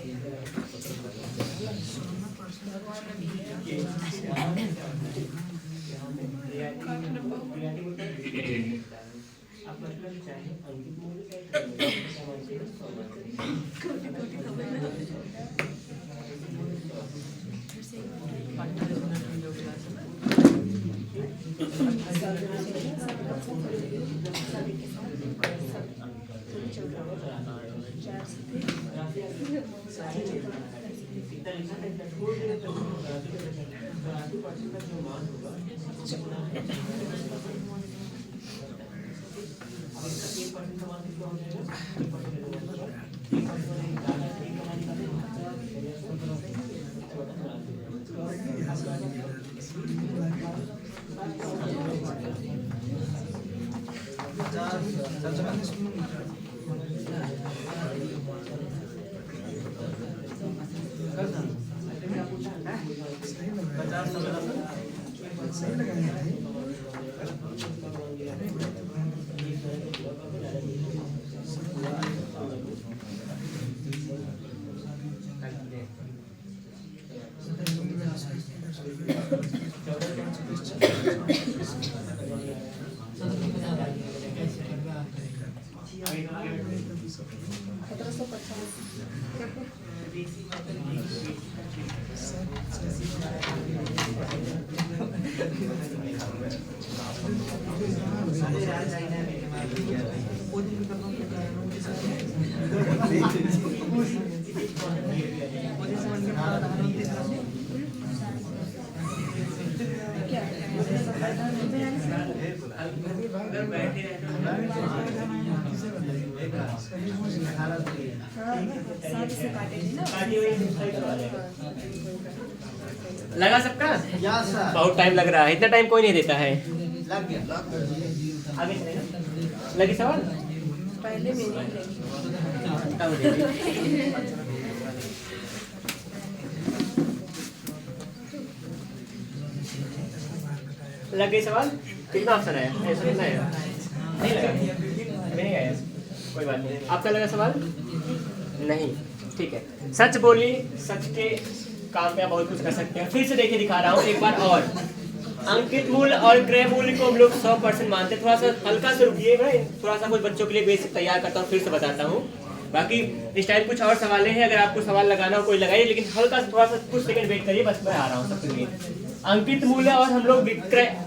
आप मतलब चाहे अंकित मूल्य लगा सबका? बहुत टाइम लग रहा है, इतना टाइम कोई नहीं देता है। आगे चलें ना? लगी सवाल? पहले मेरी लग गई सवाल? कितना ऑप्शन आया? ऐसा कितना आया? नहीं लगा? अभी नहीं आया? कोई बात नहीं। आपका लगा सवाल? नहीं, ठीक है। सच बोली, सच के काम पे आप बहुत कुछ कर सकते हैं। फिर से देखिए दिखा रहा हूँ एक बार और। अंकित मूल्य और क्रय मूल्य को हम लोग 100% मानते हैं। थोड़ा सा हल्का से रुकिएगा, थोड़ा सा कुछ बच्चों के लिए बेसिक तैयार करता हूँ, फिर से बताता हूँ। बाकी इस टाइम कुछ और सवाल हैं, अगर आपको सवाल लगाना हो कोई लगाइए, लेकिन हल्का से थोड़ा सा कुछ सेकंड वेट करिए, बस मैं आ रहा हूँ सबके लिए। अंकित मूल्य और हम लोग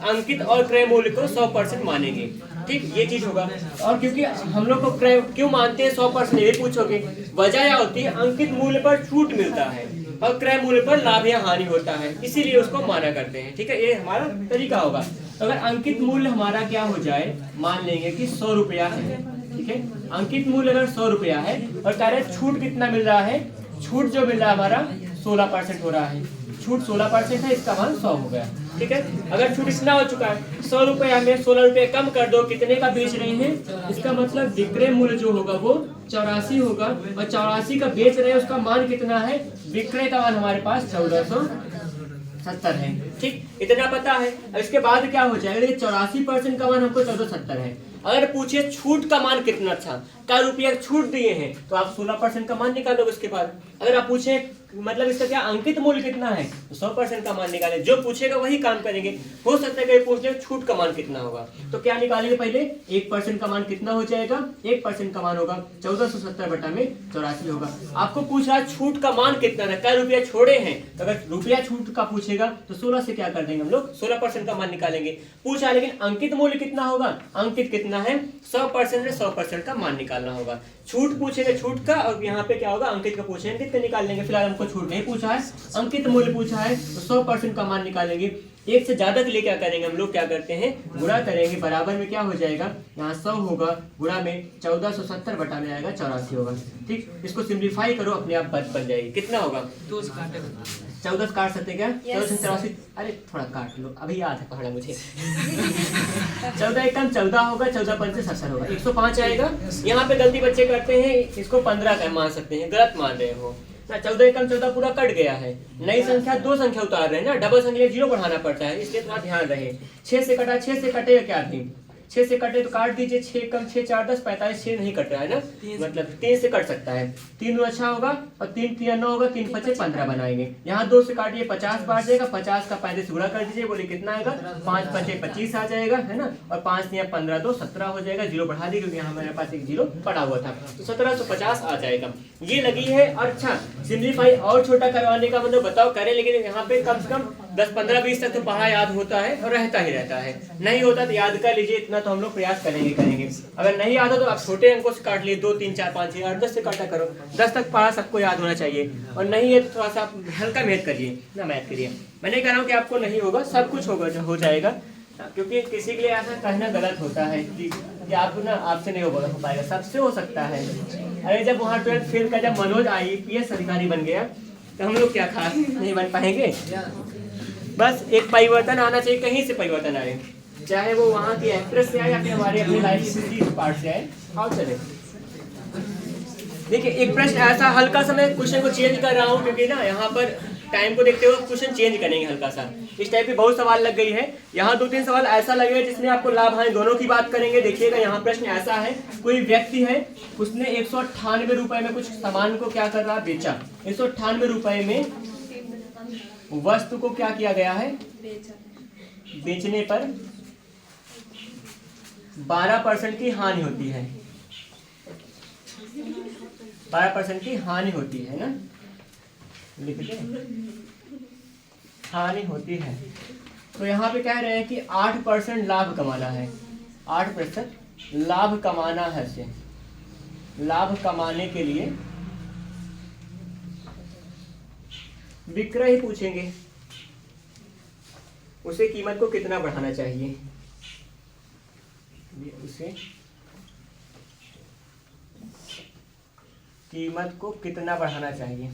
अंकित और क्रय मूल्य को 100% मानेंगे, ठीक, ये चीज होगा। और क्योंकि हम लोग को क्रय क्यों मानते हैं 100%, ये पूछोगे, वजह यह होती है अंकित मूल्य पर छूट मिलता है और क्रय मूल्य पर लाभ या हानि होता है, इसीलिए उसको माना करते हैं, ठीक है, ये हमारा तरीका होगा। अगर अंकित मूल्य हमारा क्या हो जाए, मान लेंगे कि 100 रुपया है, ठीक है, अंकित मूल्य अगर 100 रुपया है और कह रहे छूट कितना मिल रहा है, छूट जो मिल रहा है हमारा 16% हो रहा है, छूट 16% है, इसका मान 100 हो गया, ठीक है। अगर छूट इतना हो चुका है, 100 रुपया में 16 रुपये कम कर दो, कितने का बेच रहे हैं, इसका मतलब विक्रय मूल्य जो होगा वो 84 होगा, और 84 का बेच रहे हैं, उसका मान कितना है, विक्रय का मान हमारे पास 1470 है, ठीक, इतना पता है। अब इसके बाद क्या हो जाएगा, 84% का मान हमको 1470 है। अगर पूछे छूट का मान कितना था, क्या रुपया छूट दिए हैं, तो आप 16% का मान निकालोगे उसके बाद। अगर आप पूछे मतलब इसका क्या अंकित मूल्य कितना है, तो 100% का मान निकालें, जो पूछेगा वही काम करेंगे। हो सकता है कि पूछ ले छूट का मान कितना होगा, तो क्या निकालेंगे, पहले 1% का मान कितना हो जाएगा, 1% का मान होगा 1470 बटा में 84 होगा। आपको पूछ रहा है छूट का मान कितना है, क्या रुपया छोड़े हैं, तो अगर रुपया छूट का पूछेगा तो 16 से क्या कर देंगे हम लोग, 16% का मान निकालेंगे। पूछा लेकिन अंकित मूल्य कितना होगा, अंकित कितना है, 100% से 100% का मान निकालना होगा। छूट पूछेंगे छूट का, और यहाँ पे क्या होगा, अंकित का पूछेंगे, अंकित का निकाल लेंगे। फिलहाल हमको छूट नहीं पूछा है, अंकित मूल्य पूछा है, तो 100% का मान निकालेंगे। एक से ज्यादा के लिए क्या करेंगे हम लोग, क्या करते हैं, गुणा करेंगे, बराबर में क्या हो जाएगा, यहाँ 100 होगा, गुणा में 1470 बटा में आएगा 84 होगा, ठीक। इसको सिंप्लीफाई करो, अपने आप बन जाएगी। कितना होगा, 14 काट सकते क्या, 1484, अरे थोड़ा काट लो, अभी याद है पढ़ा मुझे। 14 एक कम 14 होगा, 14 पंच 70 होगा, 105 आएगा। यहाँ पे गलती बच्चे करते हैं, इसको 15 का मान सकते हैं, गलत मान रहे हो ना। 14 एक कम 14 पूरा कट गया है, नई संख्या 2 संख्या उतार रहे हैं ना, डबल संख्या 0 बढ़ाना पड़ता है, इसलिए थोड़ा ध्यान रहे। 6 से कटा, 6 से कटेगा क्या, 3, 6 से कटे तो काट दीजिए, 6 कम 6 4 10 45, 6 नहीं कट रहा है ना, मतलब 3 से कट सकता है, 3 अच्छा होगा, और 3 3 9 होगा, 3 5 15 बनाएंगे। यहाँ 2 से काटिए 50 बार जाएगा, 50 का 35 से गुणा कर दीजिए, बोले कितना आएगा, 5 5 25 आ जाएगा, है ना, और 5 या 15 2 17 हो जाएगा, 0 बढ़ा दी क्योंकि यहाँ हमारे पास एक 0 पड़ा हुआ था, तो 1750 आ जाएगा। ये लगी है। और अच्छा सिंप्लीफाई और छोटा करवाने का मतलब बताओ करें, लेकिन यहाँ पे कम से कम 10 15 20 तक तो पढ़ा याद होता है और रहता ही रहता है, नहीं होता तो याद कर लीजिए, इतना तो हम लोग प्रयास करेंगे। अगर नहीं आता तो आप छोटे अंकों से काट लिए, 2 3 4 5 6 8 10 से काटा करो, 10 तक पढ़ा सबको याद होना चाहिए, और नहीं है तो थोड़ा सा हल्का मैथ करिए ना, मैथ करिए। मैं नहीं कह रहा हूँ कि आपको नहीं होगा, सब कुछ होगा, हो जाएगा, क्योंकि किसी के लिए ऐसा कहना गलत होता है कि आपको ना आपसे नहीं हो पाएगा, सबसे हो सकता है। अरे जब वहाँ 12th फेल का जब मनोज IPS अधिकारी बन गया, तो हम लोग क्या खास नहीं बन पाएंगे। बस एक परिवर्तन आना चाहिए, कहीं से परिवर्तन आए, चाहे वो वहाँ की एक्ट्रेस से आए या फिर हमारे अपनी लाइफ की किसी पार्ट से आए, आओ चले। देखिए एक प्रश्न ऐसा हल्का सा, मैं क्वेश्चन को चेंज कर रहा हूँ क्योंकि ना यहाँ पर टाइम को देखते हुए क्वेश्चन चेंज करेंगे हल्का सा। इस टाइप की बहुत सवाल लग गई है, यहाँ 2-3 सवाल ऐसा लगेगा जिसमें आपको लाभ हानि दोनों की बात करेंगे। देखिएगा यहाँ प्रश्न ऐसा है, कोई व्यक्ति है, उसने 198 रुपए में कुछ सामान को क्या कर रहा, बेचा। 198 रुपए में वस्तु को क्या किया गया है, बेचने पर 12% की हानि होती है, 12% की हानि होती है ना, लिख दे, हानि होती है। तो यहाँ पे कह रहे हैं कि 8% लाभ कमाना है, 8% लाभ कमाना है से, लाभ कमाने के लिए विक्रय ही पूछेंगे, उसे कीमत को कितना बढ़ाना चाहिए, उसे कीमत को कितना बढ़ाना चाहिए।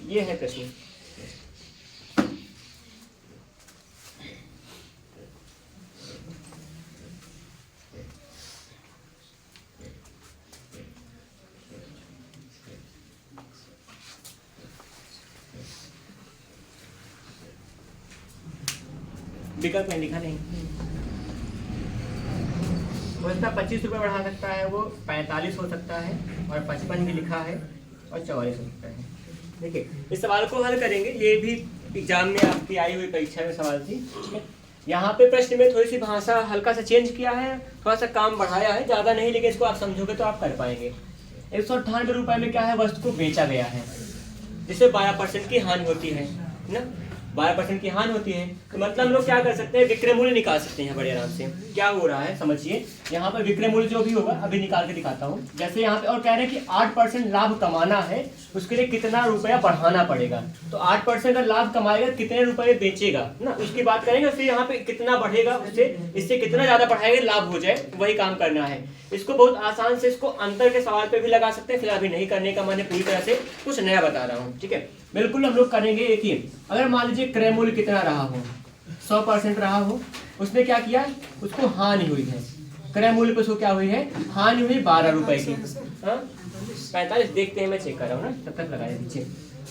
ये है प्रश्न। विकल्प में लिखा नहीं, हो सकता है 25 रुपये बढ़ा सकता है, वो 45 हो सकता है, और 55 भी लिखा है, और 44 हो सकता है। देखिए इस सवाल को हल करेंगे, ये भी एग्जाम में आपकी आई हुई परीक्षा में सवाल थी। यहाँ पे प्रश्न में थोड़ी सी भाषा हल्का सा चेंज किया है, थोड़ा सा काम बढ़ाया है, ज़्यादा नहीं, लेकिन इसको आप समझोगे तो आप कर पाएंगे। 198 रुपये में क्या है, वस्तु को बेचा गया है, जिससे 12% की हानि होती है ना, 12% की हानि होती है। तो मतलब हम लोग क्या कर सकते हैं, विक्रय मूल्य निकाल सकते हैं बड़े आराम से। क्या हो रहा है समझिए, यहाँ पर विक्रय मूल्य जो भी होगा अभी निकाल के दिखाता हूँ। जैसे यहाँ पे और कह रहे हैं कि 8% लाभ कमाना है, उसके लिए कितना रुपया बढ़ाना पड़ेगा। तो 8% का लाभ कमाएगा, कितने रुपए बेचेगा ना, उसकी बात करेंगे। फिर यहाँ पे कितना बढ़ेगा, उससे इससे कितना ज्यादा बढ़ाएगा लाभ हो जाए, वही काम करना है। इसको बहुत आसान से इसको अंतर के सवाल पे भी लगा सकते हैं, फिर अभी नहीं करने का मैंने पूरी तरह से कुछ नया बता रहा हूँ, ठीक है। बिल्कुल हम लोग करेंगे एक ही। अगर मान लीजिए क्रय मूल्य कितना रहा हो, 100% रहा हो, उसने क्या किया, उसको हानि हुई है, क्रय मूल्य पे उसको क्या हुई है, हानि हुई 12 रुपए की। 45 देखते हैं, मैं चेक कर रहा हूँ ना, तब तक लगाया पीछे।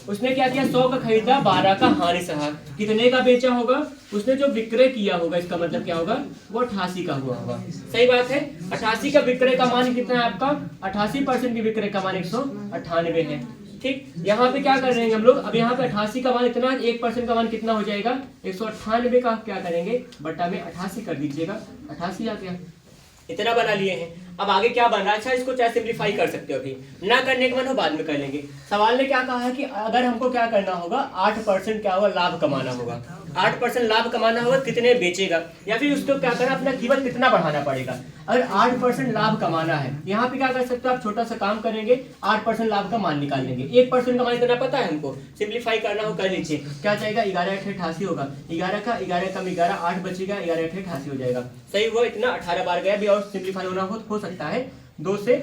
उसने क्या किया, 100 का खरीदा, 12 का हानि सहा। कितने का बेचा होगा, उसने जो विक्रय किया होगा, इसका मतलब क्या होगा, वो 88 का हुआ होगा। सही बात है, 88 का विक्रय का मान कितना है आपका, 88% की विक्रय का मान 198 है, ठीक। यहाँ पे क्या कर रहे हैं हम लोग, अब यहाँ पे 88 का मान इतना, 1% का मान कितना हो जाएगा, 198 का क्या करेंगे, बटा में 88 कर दीजिएगा, 88 आ गया, इतना बना लिए हैं। अब आगे क्या बन रहा है, अच्छा इसको चाहे सिंप्लीफाई कर सकते हो, अभी ना करने के मन हो बाद में कर लेंगे। सवाल ने क्या कहा है कि अगर हमको क्या करना होगा, 8% क्या होगा, लाभ कमाना होगा, 8% लाभ कमाना होगा, कितने बेचेगा, या फिर उसको क्या करना, अपना कीमत कितना बढ़ाना पड़ेगा। अगर 8% लाभ कमाना है, यहाँ पे क्या कर सकते हो आप, छोटा सा काम करेंगे, 8% लाभ का मान निकाल लेंगे। 1% का मान इतना पता है हमको, सिंप्लीफाई करना हो कर लीजिए। क्या जाएगा, 11×88 होगा, 11 का 11 कम 11 8 बचेगा, 11×88 हो जाएगा। सही हुआ, इतना 18 बार गया भी, और सिंप्लीफाई होना हो सकता है 2 से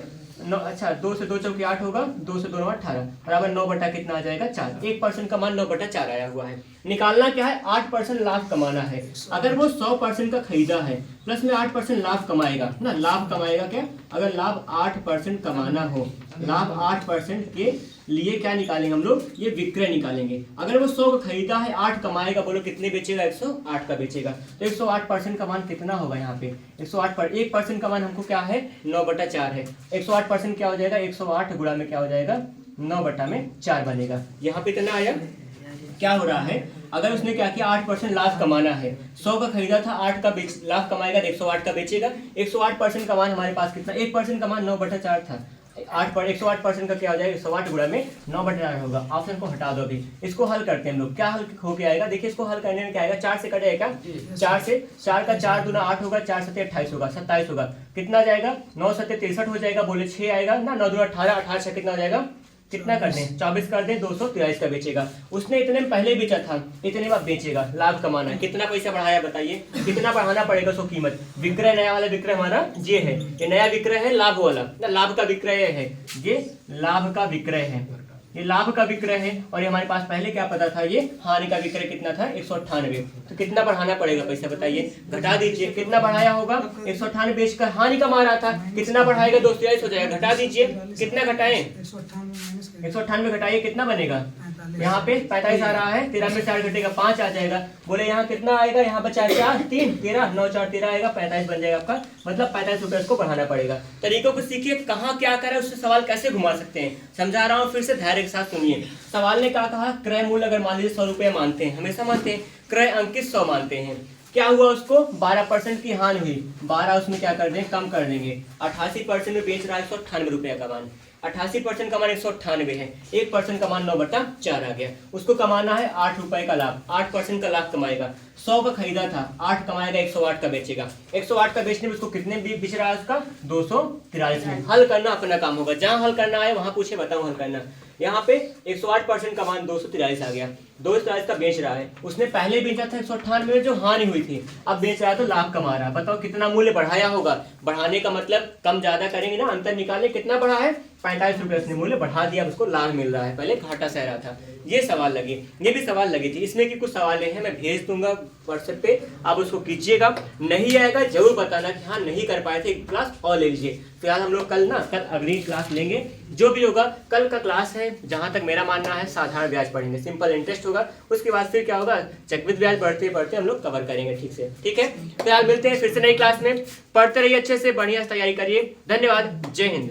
9, अच्छा 2 से 2 चौके 8 होगा, 2 से 2 9 18 बराबर 9 बटा कितना आ जाएगा 4। 1% का मान 9 बटा 4 आया हुआ है। निकालना क्या है, 8% लाभ कमाना है। अगर वो 100% का खरीदा है, प्लस में 8% लाभ कमाएगा ना, लाभ कमाएगा क्या, अगर लाभ 8% कमाना हो, लाभ 8% के लिए क्या निकालेंगे हम लोग, ये विक्रय निकालेंगे। अगर वो 100 का खरीदा है, 8 कमाएगा, बोलो कितने बेचेगा, 108 का बेचेगा। तो 108% का मान कितना होगा, यहाँ पे 108 पर 1% का मान हमको क्या है, 9 बटा 4 है। 108% क्या हो जाएगा, 108 गुणा में क्या हो जाएगा, 9 बटा में 4 बनेगा। यहाँ पे कितना आया, क्या हो रहा है, अगर उसने क्या किया, 8% लाभ कमाना है, 100 का खरीदा था, 8 का लाभ कमाएगा, 108 का बेचेगा। 108% का मान हमारे पास कितना, 1% का मान 9 बटा 4 था, 108% का क्या हो जाएगा, 108 गुणा में 9 बटा 4 होगा। ऑप्शन को हटा दो अभी, इसको हल करते हैं हम लोग। क्या हल हो के आएगा, देखिए इसको हल करने में क्या आएगा, 4 से कटेगा, 4 से 4 का 4 दूना 8 होगा, 4 7 28 होगा, 27 होगा, कितना जाएगा, 9 7 63 हो जाएगा, बोले 6 आएगा ना, 9 दूना 18, 18 से कितना हो जाएगा, कितना कर दें, 24 कर दें, 243 का बेचेगा। उसने इतने में पहले बेचा था, इतने में बेचेगा, लाभ कमाना है। कितना पैसा बढ़ाया बताइए, कितना बढ़ाना पड़ेगा उसको कीमत। विक्रय, नया वाला विक्रय हमारा ये है, ये नया विक्रय है, लाभ वाला ना, लाभ का विक्रय है, ये लाभ का विक्रय है, ये लाभ का विक्रय है। और ये हमारे पास पहले क्या पता था, ये हानि का विक्रय कितना था, 198। तो कितना बढ़ाना पड़ेगा पैसा बताइए, घटा दीजिए, कितना बढ़ाया होगा, 198 बेचकर हानि कमा रहा था, कितना बढ़ाएगा, 243 हो जाएगा, घटा दीजिए, कितना घटाएं, 198 घटाइए, कितना बनेगा, यहाँ पे 45 आ रहा है, 13 में 4 घटेगा 5 आ जाएगा, बोले यहाँ कितना आएगा, यहाँ बचा 4 3 13 9 4 13 आएगा, 45 बन जाएगा आपका, मतलब 45 रुपये इसको बढ़ाना पड़ेगा। तरीकों को सीखिए, कहाँ क्या करें, उससे सवाल कैसे घुमा सकते हैं, समझा रहा हूँ, फिर से धैर्य के साथ सुनिए। सवाल ने क्या कहा, क्रय मूल्य अगर मान लीजिए 100 रुपये मानते हैं, हमेशा मानते हैं, क्रय अंकित 100 मानते हैं। क्या हुआ उसको 12% की हानि हुई, 12 उसमें क्या कर देंगे, कम कर देंगे। 88% में बेच रहा है 198 रुपये का मान, 88% का मान 198 है, 1% का मान 9/4 आ गया। उसको कमाना है 8 रुपए का लाभ, 8% का लाभ कमाएगा। 100 का खरीदा था, 8 कमाएगा, 108 का बेचेगा। 108 का बेचने में उसको कितने बिच रहा है, उसका 243 में। हल करना अपना काम होगा, जहां हल करना है वहां पूछे बताऊं हल करना। यहाँ पे 108% का मान 243 आ गया, 243 का बेच रहा है। उसने पहले बेचा था 198 में जो हानि हुई थी, अब बेच रहा है तो लाभ कमा रहा है। बताओ कितना मूल्य बढ़ाया होगा। बढ़ाने का मतलब कम ज्यादा करेंगे ना, अंतर निकालें, कितना बढ़ा है 45 रुपये उसने मूल्य बढ़ा दिया, उसको लाभ मिल रहा है, पहले घाटा सह रहा था। ये सवाल लगे, ये भी सवाल लगी थी। इसमें की कुछ सवाल हैं, मैं भेज दूंगा व्हाट्सएप पे, आप उसको कीजिएगा। नहीं आएगा जरूर बताना कि हाँ नहीं कर पाए थे, क्लास और ले लीजिए। फिलहाल हम लोग कल अगली क्लास लेंगे, जो भी होगा। कल का क्लास है, जहां तक मेरा मानना है साधारण ब्याज पढ़ेंगे, सिंपल इंटरेस्ट होगा। उसके बाद फिर क्या होगा, चक्रवृद्धि ब्याज बढ़ते बढ़ते हम लोग कवर करेंगे, ठीक से, ठीक है। फिलहाल मिलते हैं फिर से नई क्लास में, पढ़ते रहिए अच्छे से, बढ़िया तैयारी करिए। धन्यवाद, जय हिंद।